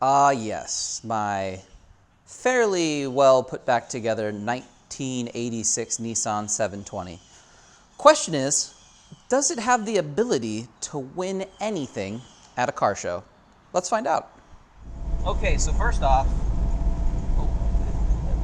Yes, my fairly well put back together 1986 Nissan 720. Question is, does it have the ability to win anything at a car show? Let's find out. Okay, so first off,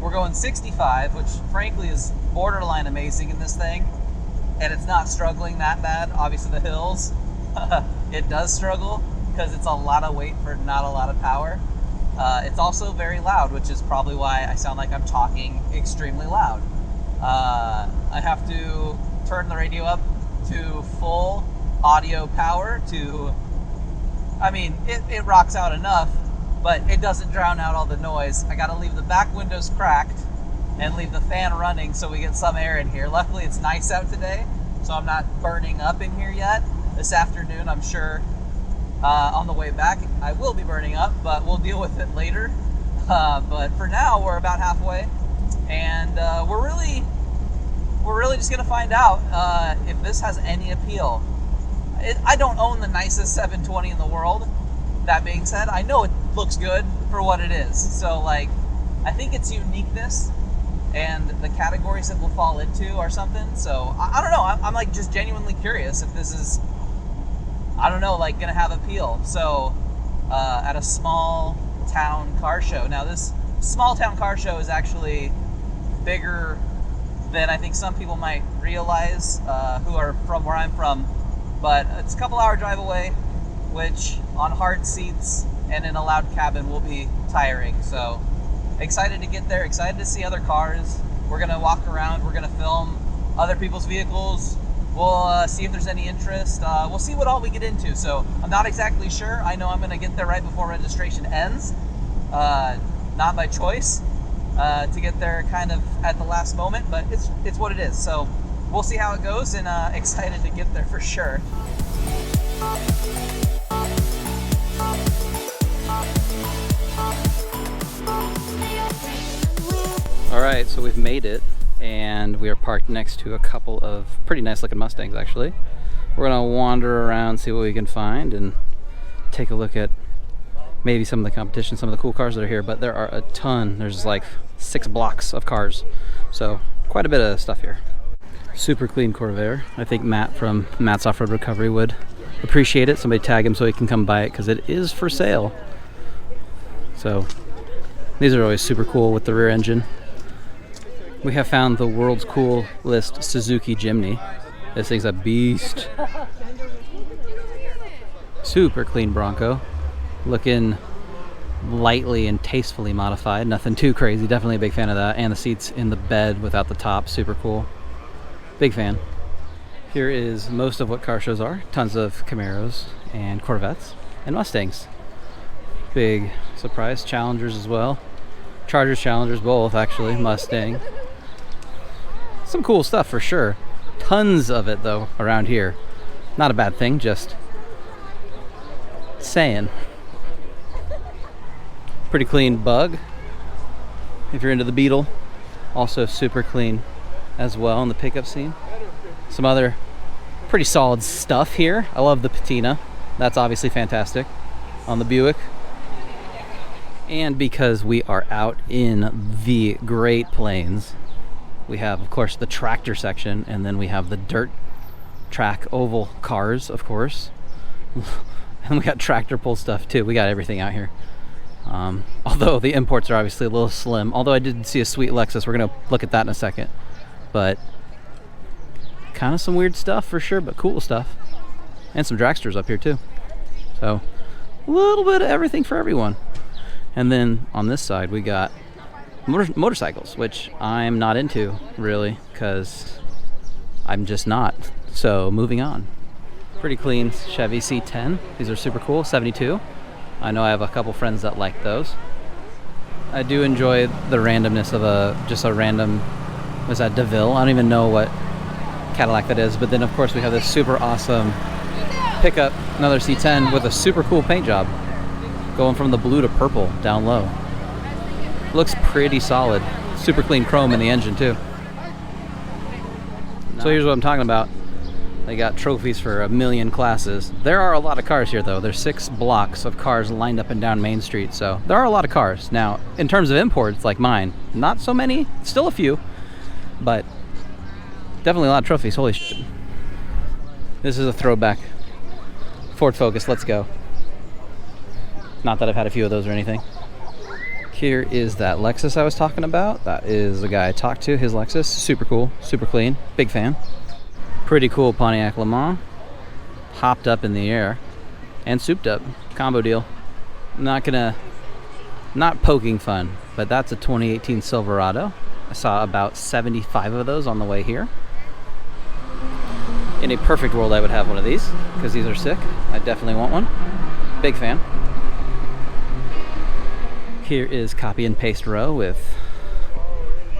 we're going 65, which frankly is borderline amazing in this thing, and it's not struggling that bad. Obviously the hills, it does struggle because it's a lot of weight for not a lot of power. It's also very loud, which is probably why I sound like I'm talking extremely loud. I have to turn the radio up to full audio power it rocks out enough, but it doesn't drown out all the noise. I gotta leave the back windows cracked and leave the fan running so we get some air in here. Luckily it's nice out today, so I'm not burning up in here yet. This afternoon, I'm sure on the way back I will be burning up, but we'll deal with it later. But for now, we're about halfway, and we're really just gonna find out if this has any appeal. I don't own the nicest 720 in the world. That being said, I know it looks good for what it is. So like, I think its uniqueness and the categories it will fall into are something. So I don't know, I'm like just genuinely curious if this is, I don't know, like gonna have appeal. So at a small town car show. Now this small town car show is actually bigger than I think some people might realize who are from where I'm from. But it's a couple hour drive away, which on hard seats and in a loud cabin will be tiring. So excited to get there, excited to see other cars. We're gonna walk around, we're gonna film other people's vehicles. We'll see if there's any interest. We'll see what all we get into. So I'm not exactly sure. I know I'm gonna get there right before registration ends. Not by choice, to get there kind of at the last moment, but it's what it is. So we'll see how it goes, and excited to get there for sure. All right, so we've made it, and we are parked next to a couple of pretty nice looking Mustangs actually. We're gonna wander around, see what we can find, and take a look at maybe some of the competition, some of the cool cars that are here, but there are a ton. There's like 6 blocks of cars, so quite a bit of stuff here. Super clean Corvair. I think Matt from Matt's Off-Road Recovery would appreciate it. Somebody tag him so he can come buy it, because it is for sale. So these are always super cool with the rear engine. We have found the world's coolest Suzuki Jimny. This thing's a beast. Super clean Bronco. Looking lightly and tastefully modified. Nothing too crazy. Definitely a big fan of that. And the seats in the bed without the top. Super cool. Big fan. Here is most of what car shows are. Tons of Camaros and Corvettes and Mustangs. Big surprise. Challengers as well. Chargers, Challengers, both actually. Mustang. Some cool stuff for sure. Tons of it though around here. Not a bad thing, just saying. Pretty clean Bug if you're into the Beetle. Also super clean as well in the pickup scene. Some other pretty solid stuff here. I love the patina. That's obviously fantastic on the Buick. And because we are out in the Great Plains, we have, of course, the tractor section, and then we have the dirt track oval cars, of course. And we got tractor pull stuff too. We got everything out here. Although the imports are obviously a little slim. Although I did see a sweet Lexus. We're going to look at that in a second. But kind of some weird stuff for sure, but cool stuff. And some dragsters up here too. So a little bit of everything for everyone. And then on this side we got motorcycles, which I'm not into really, because I'm just not. So moving on. Pretty clean Chevy C10. These are super cool. 72. I know I have a couple friends that like those. I do enjoy the randomness of just a random, was that DeVille? I don't even know what Cadillac that is. But then of course we have this super awesome pickup, another C10 with a super cool paint job, going from the blue to purple down low. Looks pretty solid. Super clean chrome in the engine too. So here's what I'm talking about. They got trophies for a million classes. There are a lot of cars here, though. There's 6 blocks of cars lined up and down Main Street, so there are a lot of cars. Now, in terms of imports, like mine, not so many, still a few, but definitely a lot of trophies. Holy shit. This is a throwback. Ford Focus, let's go. Not that I've had a few of those or anything. Here is that Lexus I was talking about. That is the guy I talked to, his Lexus. Super cool, super clean, big fan. Pretty cool Pontiac Le Mans. Hopped up in the air and souped up. Combo deal. Not poking fun, but that's a 2018 Silverado. I saw about 75 of those on the way here. In a perfect world, I would have one of these because these are sick. I definitely want one. Big fan. Here is copy and paste row with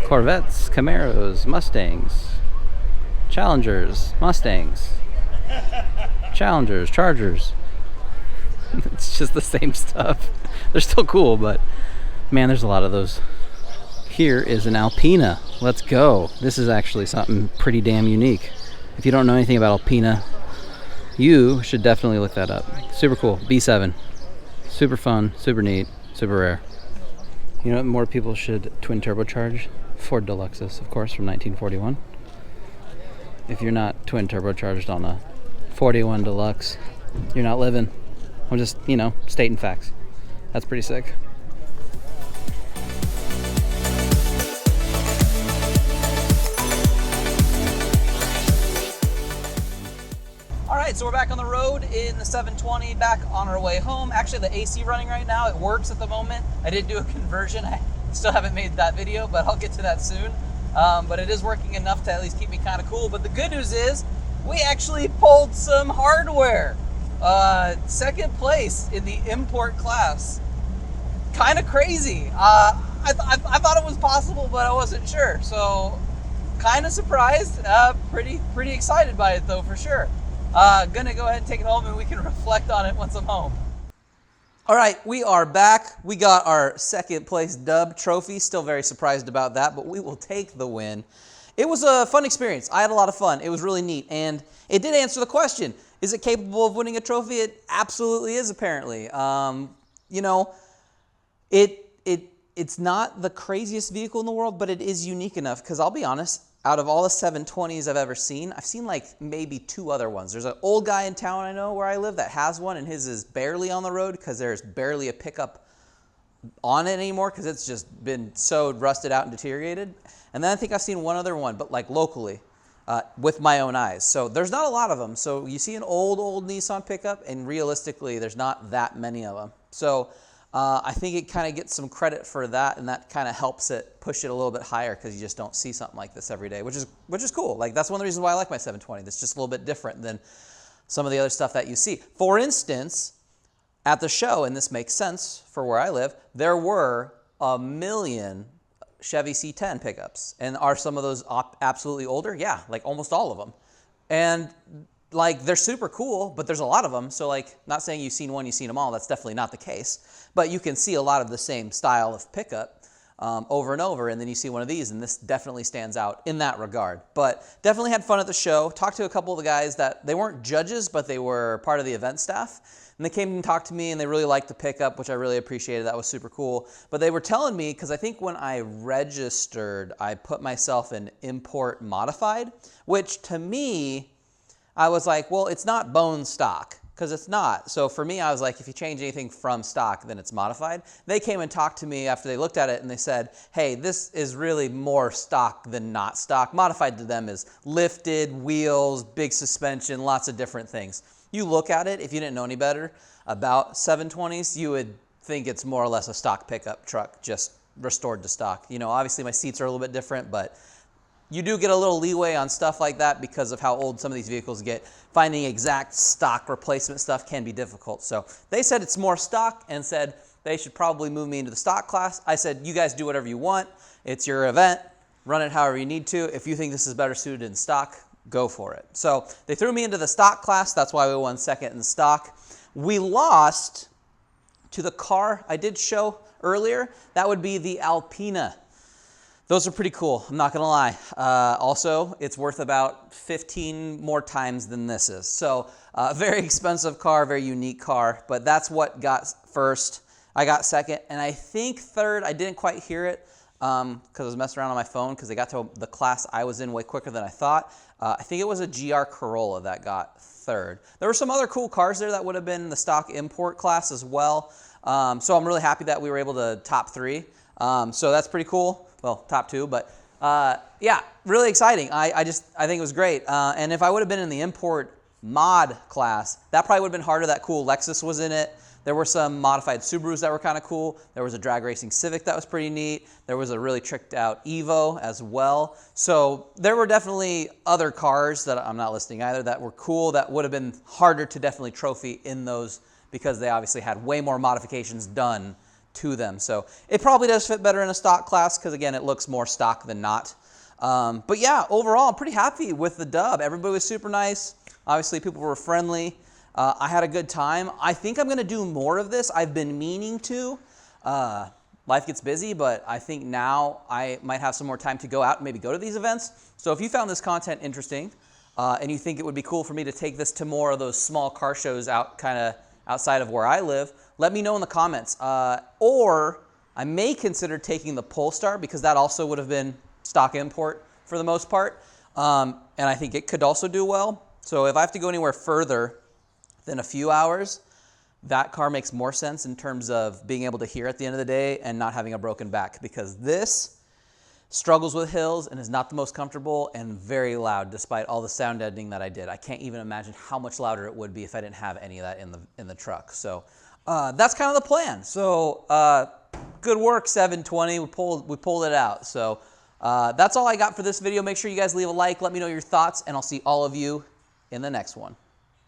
Corvettes, Camaros, Mustangs, Challengers, Mustangs, Challengers, Chargers. It's just the same stuff. They're still cool, but man, there's a lot of those. Here is an Alpina. Let's go. This is actually something pretty damn unique. If you don't know anything about Alpina, you should definitely look that up. Super cool. B7. Super fun, super neat, super rare. You know what more people should twin turbocharge? Ford Deluxes, of course, from 1941. If you're not twin turbocharged on a 41 Deluxe, you're not living. I'm just, stating facts. That's pretty sick. Alright, so we're back on the road in the 720, back on our way home. Actually, the AC running right now, it works at the moment. I did do a conversion. I still haven't made that video, but I'll get to that soon. But it is working enough to at least keep me kind of cool. But the good news is, we actually pulled some hardware. Second place in the import class. Kind of crazy. I thought it was possible, but I wasn't sure. So, kind of surprised. Pretty excited by it, though, for sure. Gonna go ahead and take it home and we can reflect on it once I'm home. All right, we are back. We got our second place dub trophy. Still very surprised about that, but we will take the win. It was a fun experience. I had a lot of fun. It was really neat, and it did answer the question. Is it capable of winning a trophy? It absolutely is, apparently. It's not the craziest vehicle in the world, but it is unique enough, because I'll be honest, out of all the 720s I've ever seen, I've seen like maybe 2 other ones. There's an old guy in town I know where I live that has one, and his is barely on the road because there's barely a pickup on it anymore because it's just been so rusted out and deteriorated. And then I think I've seen one other one, but like locally, with my own eyes. So there's not a lot of them. So you see an old Nissan pickup, and realistically, there's not that many of them. So I think it kind of gets some credit for that, and that kind of helps it push it a little bit higher because you just don't see something like this every day, which is cool. Like, that's one of the reasons why I like my 720. That's just a little bit different than some of the other stuff that you see. For instance, at the show, and this makes sense for where I live, there were 1 million Chevy C10 pickups. And are some of those absolutely older? Yeah, like almost all of them. And like, they're super cool, but there's a lot of them. So like, not saying you've seen one, you've seen them all. That's definitely not the case. But you can see a lot of the same style of pickup over and over. And then you see one of these, and this definitely stands out in that regard. But definitely had fun at the show. Talked to a couple of the guys that, they weren't judges, but they were part of the event staff. And they came and talked to me, and they really liked the pickup, which I really appreciated. That was super cool. But they were telling me, because I think when I registered, I put myself in import modified, which to me, I was like, well, it's not bone stock, because it's not. So for me, I was like, if you change anything from stock, then it's modified. They came and talked to me after they looked at it, and they said, hey, this is really more stock than not stock. Modified to them is lifted, wheels, big suspension, lots of different things. You look at it, if you didn't know any better about 720s, you would think it's more or less a stock pickup truck, just restored to stock. You know, obviously my seats are a little bit different, but you do get a little leeway on stuff like that because of how old some of these vehicles get. Finding exact stock replacement stuff can be difficult. So they said it's more stock and said they should probably move me into the stock class. I said, you guys do whatever you want. It's your event. Run it however you need to. If you think this is better suited in stock, go for it. So they threw me into the stock class. That's why we won second in stock. We lost to the car I did show earlier. That would be the Alpina. Those are pretty cool, I'm not gonna lie. Also, it's worth about 15 more times than this is. So, very expensive car, very unique car, but that's what got first. I got second, and I think third, I didn't quite hear it because I was messing around on my phone because they got to the class I was in way quicker than I thought. I think it was a GR Corolla that got third. There were some other cool cars there that would have been in the stock import class as well. So I'm really happy that we were able to top 3. So that's pretty cool. Well, top 2, but yeah, really exciting. I think it was great. And if I would have been in the import mod class, that probably would have been harder. That cool Lexus was in it. There were some modified Subarus that were kind of cool. There was a drag racing Civic that was pretty neat. There was a really tricked out Evo as well. So there were definitely other cars that I'm not listing either that were cool that would have been harder to definitely trophy in those because they obviously had way more modifications done to them. So it probably does fit better in a stock class because again, it looks more stock than not. But yeah, overall, I'm pretty happy with the dub. Everybody was super nice. Obviously, people were friendly. I had a good time. I think I'm going to do more of this. I've been meaning to. Life gets busy, but I think now I might have some more time to go out and maybe go to these events. So if you found this content interesting and you think it would be cool for me to take this to more of those small car shows out kind of outside of where I live, let me know in the comments. Or I may consider taking the Polestar because that also would have been stock import for the most part. And I think it could also do well. So if I have to go anywhere further than a few hours, that car makes more sense in terms of being able to hear at the end of the day and not having a broken back because this struggles with hills and is not the most comfortable and very loud despite all the sound editing that I did. I can't even imagine how much louder it would be if I didn't have any of that in the truck. So that's kind of the plan. So good work, 720. We pulled it out. So that's all I got for this video. Make sure you guys leave a like. Let me know your thoughts, and I'll see all of you in the next one.